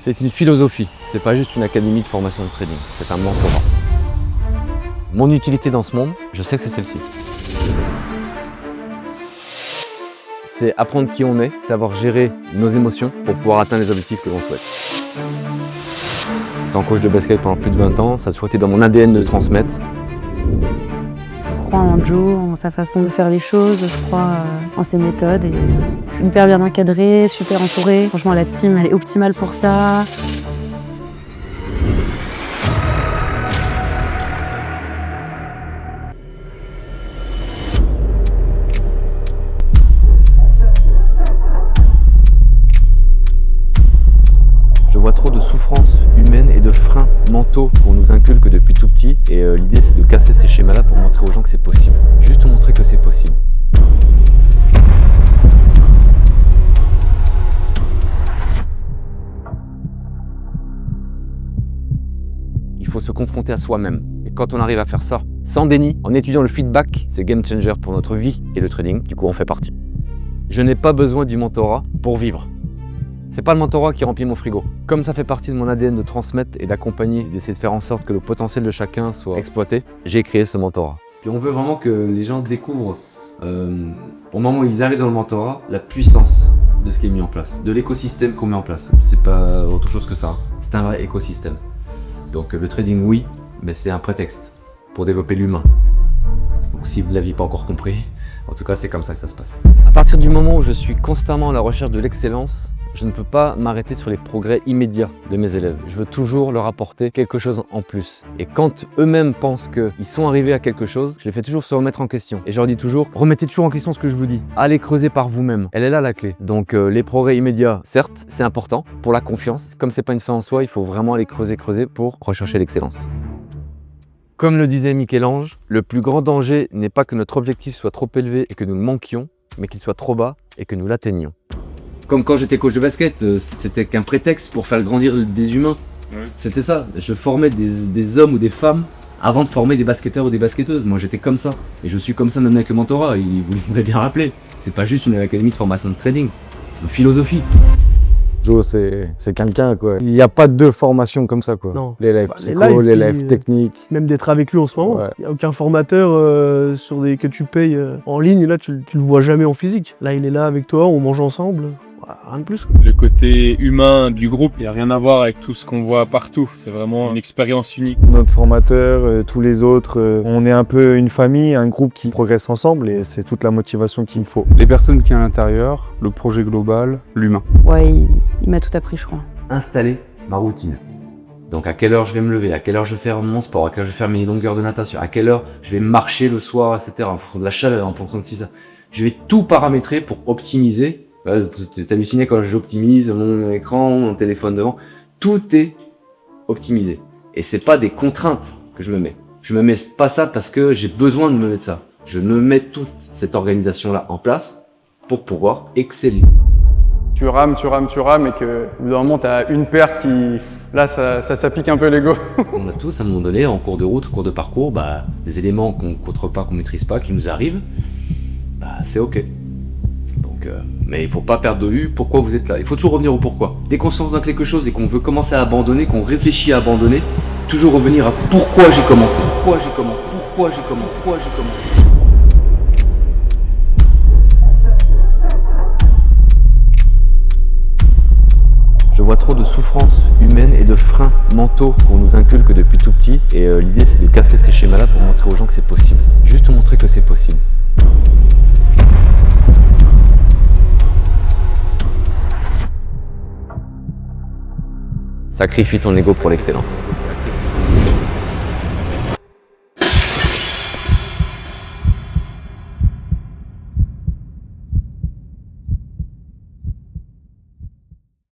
C'est une philosophie, c'est pas juste une académie de formation de trading, c'est un mentorat. Mon utilité dans ce monde, je sais que c'est celle-ci. C'est apprendre qui on est, savoir gérer nos émotions pour pouvoir atteindre les objectifs que l'on souhaite. En tant que coach de basket pendant plus de 20 ans, ça a toujours été dans mon ADN de transmettre. Je crois en Joe, en sa façon de faire les choses, je crois en ses méthodes et je suis hyper bien encadrée, super entourée. Franchement, la team, elle est optimale pour ça. Je vois trop de souffrances humaines et de freins mentaux qu'on nous inculque depuis tout petit. Et l'idée, c'est de casser ces schémas-là pour montrer aux gens que c'est possible. Juste montrer que c'est possible. Il faut se confronter à soi-même. Et quand on arrive à faire ça, sans déni, en étudiant le feedback, c'est game changer pour notre vie et le trading. Du coup, on fait partie. Je n'ai pas besoin du mentorat pour vivre. C'est pas le mentorat qui remplit mon frigo. Comme ça fait partie de mon ADN de transmettre et d'accompagner, d'essayer de faire en sorte que le potentiel de chacun soit exploité, j'ai créé ce mentorat. Puis on veut vraiment que les gens découvrent, au moment où ils arrivent dans le mentorat, la puissance de ce qui est mis en place, de l'écosystème qu'on met en place. C'est pas autre chose que ça, c'est un vrai écosystème. Donc le trading, oui, mais c'est un prétexte pour développer l'humain. Donc si vous ne l'aviez pas encore compris, en tout cas c'est comme ça que ça se passe. À partir du moment où je suis constamment à la recherche de l'excellence, je ne peux pas m'arrêter sur les progrès immédiats de mes élèves. Je veux toujours leur apporter quelque chose en plus. Et quand eux-mêmes pensent qu'ils sont arrivés à quelque chose, je les fais toujours se remettre en question. Et je leur dis toujours, remettez toujours en question ce que je vous dis. Allez creuser par vous-même. Elle est là la clé. Donc les progrès immédiats, certes, c'est important pour la confiance. Comme c'est pas une fin en soi, il faut vraiment aller creuser pour rechercher l'excellence. Comme le disait Michel-Ange, le plus grand danger n'est pas que notre objectif soit trop élevé et que nous le manquions, mais qu'il soit trop bas et que nous l'atteignions. Comme quand j'étais coach de basket, c'était qu'un prétexte pour faire grandir des humains. Ouais. C'était ça, je formais des hommes ou des femmes avant de former des basketteurs ou des basketteuses. Moi j'étais comme ça, et je suis comme ça même avec le mentorat, vous l'avez bien rappelé. C'est pas juste une académie de formation de trading, c'est une philosophie. Joe, c'est quelqu'un, quoi. Il n'y a pas de formation comme ça, quoi. Non. L'élève psycho, l'élève technique. Même d'être avec lui en ce moment. Ouais. Il n'y a aucun formateur que tu payes en ligne, là tu le vois jamais en physique. Là il est là avec toi, on mange ensemble. Rien de plus. Le côté humain du groupe, il n'y a rien à voir avec tout ce qu'on voit partout. C'est vraiment une expérience unique. Notre formateur, tous les autres, on est un peu une famille, un groupe qui progresse ensemble et c'est toute la motivation qu'il me faut. Les personnes qui sont à l'intérieur, le projet global, l'humain. Ouais, il m'a tout appris, je crois. Installer ma routine. Donc à quelle heure je vais me lever, à quelle heure je vais faire mon sport, à quelle heure je vais faire mes longueurs de natation, à quelle heure je vais marcher le soir, etc. En fonction de la chaleur, en fonction de ça. Je vais tout paramétrer pour optimiser. T'es halluciné quand j'optimise mon écran, mon téléphone devant. Tout est optimisé. Et c'est pas des contraintes que je me mets. Je me mets pas ça parce que j'ai besoin de me mettre ça. Je me mets toute cette organisation-là en place pour pouvoir exceller. Tu rames et que au bout d'un moment t'as une perte qui... Là ça pique un peu l'ego. On a tous à un moment donné, en cours de route, en cours de parcours, des éléments qu'on ne contrôle pas, qu'on maîtrise pas, qui nous arrivent, c'est ok. Mais il ne faut pas perdre de vue pourquoi vous êtes là. Il faut toujours revenir au pourquoi. Dès qu'on se lance dans quelque chose et qu'on veut commencer à abandonner, qu'on réfléchit à abandonner, toujours revenir à pourquoi j'ai commencé. Pourquoi j'ai commencé. Pourquoi j'ai commencé. Pourquoi j'ai commencé. Je vois trop de souffrances humaines et de freins mentaux qu'on nous inculque depuis tout petit. Et l'idée, c'est de casser ces schémas-là pour montrer aux gens que c'est possible. Juste montrer que c'est possible. Sacrifie ton ego pour l'excellence.